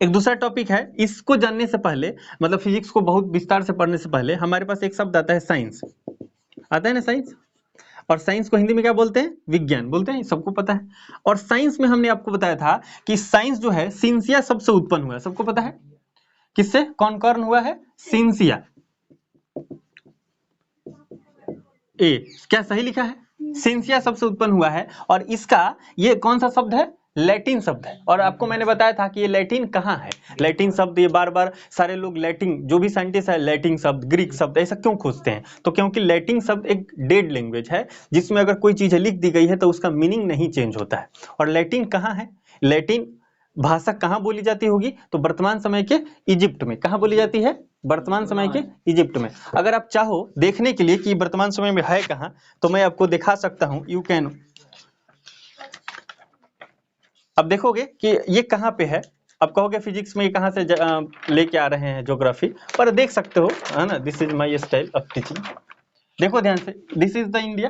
एक दूसरा टॉपिक है, इसको जानने से पहले मतलब फिजिक्स को बहुत विस्तार से पढ़ने से पहले हमारे पास एक शब्द आता है साइंस, आता है ना साइंस। और साइंस को हिंदी में क्या बोलते हैं? विज्ञान बोलते हैं, सबको पता है। और साइंस में हमने आपको बताया था कि साइंस जो है सिंसिया शब्द से उत्पन्न हुआ है, सबको पता है। किससे कॉन्कर्न हुआ है? सिंसिया। ए क्या सही लिखा है? सिंसिया शब्द से उत्पन्न हुआ है। और इसका ये कौन सा शब्द है? लैटिन शब्द है। और आपको मैंने बताया था कि ये लैटिन कहाँ है, लैटिन शब्द ये बार बार सारे लोग लैटिन, जो भी साइंटिस्ट है लैटिन शब्द, ग्रीक शब्द ऐसा क्यों खोजते हैं? तो क्योंकि लैटिन शब्द एक डेड लैंग्वेज है, जिसमें अगर कोई चीज लिख दी गई है तो उसका मीनिंग नहीं चेंज होता है। और लैटिन कहाँ है? लैटिन भाषा कहाँ बोली जाती होगी? तो वर्तमान समय के इजिप्ट में। कहाँ बोली जाती है? वर्तमान समय के इजिप्ट में। अगर आप चाहो देखने के लिए कि वर्तमान समय में है कहाँ, तो मैं आपको दिखा सकता हूं। यू कैन, अब देखोगे कि ये कहाँ पे है। अब कहोगे फिजिक्स में ये कहाँ से लेके आ रहे हैं ज्योग्राफी, पर देख सकते हो, है ना। This is my style of teaching. देखो ध्यान से, दिस इज द इंडिया,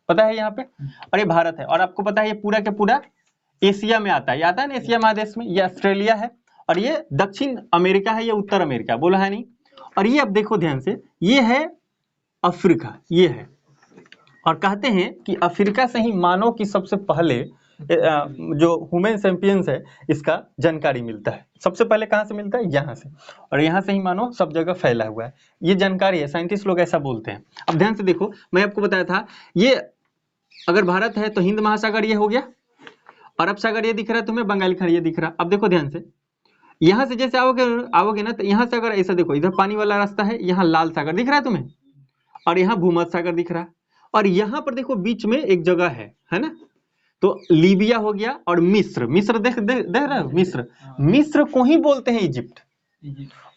पता है यहाँ पे, और ये भारत है। और आपको पता है ये पूरा के पूरा एशिया में आता है, ये आता है ना एशिया महादेश में। ये ऑस्ट्रेलिया है, और ये दक्षिण अमेरिका है, ये उत्तर अमेरिका, बोला है नहीं। और ये अब देखो ध्यान से, ये है अफ्रीका, ये है। और कहते हैं कि अफ्रीका से ही मानव की सबसे पहले जो ह्यूमन सैपियंस है इसका जानकारी मिलता है। सबसे पहले कहाँ से मिलता है? यहाँ से। और यहाँ से ही मानव सब जगह फैला हुआ है, ये जानकारी है, साइंटिस्ट लोग ऐसा बोलते हैं। अब ध्यान से देखो, मैं आपको बताया था, ये अगर भारत है तो हिंद महासागर ये हो गया, अरब सागर ये दिख रहा है तुम्हें, बंगाल खाड़ी ये दिख रहा है। अब देखो ध्यान से, यहाँ से जैसे आओगे आओगे ना, तो यहाँ से अगर ऐसा देखो, इधर पानी वाला रास्ता है, यहाँ लाल सागर दिख रहा है तुम्हें, और यहाँ भूमध्य सागर दिख रहा है। और यहाँ पर देखो बीच में एक जगह है ना, तो लीबिया हो गया, और मिस्र, मिस्र देख रहे हो, मिस्र, मिस्र को ही बोलते हैं इजिप्ट।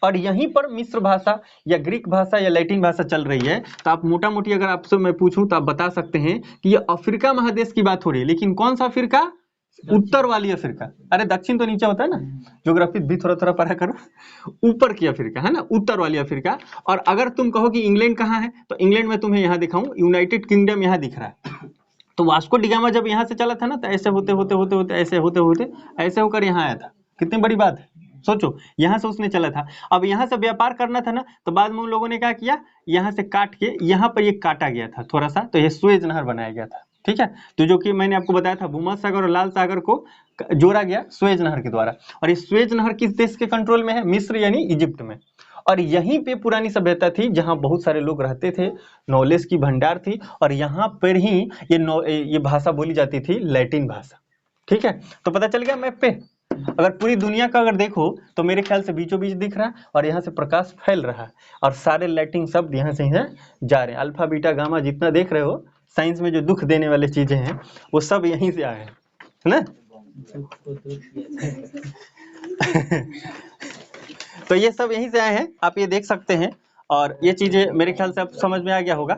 और यहीं पर मिस्र भाषा या ग्रीक भाषा या लैटिन भाषा चल रही है। तो आप मोटा मोटी अगर आपसे मैं पूछूं तो आप बता सकते हैं कि ये अफ्रीका महादेश की बात हो रही है। लेकिन कौन सा अफ्रीका? उत्तर वाली अफ्रीका। अरे दक्षिण तो नीचे होता है ना, ज्योग्राफी भी थोड़ा थोड़ा पढ़ा करो। ऊपर की अफ्रीका है ना, उत्तर वाली अफ्रीका। और अगर तुम कहो कि इंग्लैंड कहाँ है, तो इंग्लैंड में तुम्हें यहाँ दिखाऊं, यूनाइटेड किंगडम यहाँ दिख रहा है। तो वास्को डिगामा जब यहाँ से चला था ना, तो ऐसे होते होते होते होते ऐसे होते होते ऐसे होकर यहाँ आया था। कितनी बड़ी बात है, सोचो, यहाँ से उसने चला था। अब यहाँ से व्यापार करना था ना, तो बाद में उन लोगों ने क्या किया, यहाँ से काट के यहाँ पर ये काटा गया था थोड़ा सा, तो ये सुएज नहर बनाया गया था। ठीक है, तो जो कि मैंने आपको बताया था, भूमध्य सागर और लाल सागर को जोड़ा गया सुएज नहर के द्वारा। और ये सुएज नहर किस देश के कंट्रोल में है? मिस्र यानी इजिप्ट में। और यहीं पे पुरानी सभ्यता थी, जहां बहुत सारे लोग रहते थे, नॉलेज की भंडार थी। और यहाँ पर ही ये भाषा बोली जाती थी, लैटिन भाषा। ठीक है, तो पता चल गया मैप पे। अगर पूरी दुनिया का अगर देखो तो मेरे ख्याल से बीचों बीच दिख रहा है, और यहाँ से प्रकाश फैल रहा है, और सारे लैटिन शब्द यहाँ से ही जा रहे हैं। अल्फा बीटा गामा जितना देख रहे हो साइंस में जो दुख देने वाले चीजें हैं, वो सब यहीं से आए हैं, है ना। तो ये सब यहीं से आए हैं, आप ये देख सकते हैं। और ये चीजें मेरे ख्याल से अब समझ में आ गया होगा।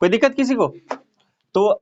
कोई दिक्कत किसी को? तो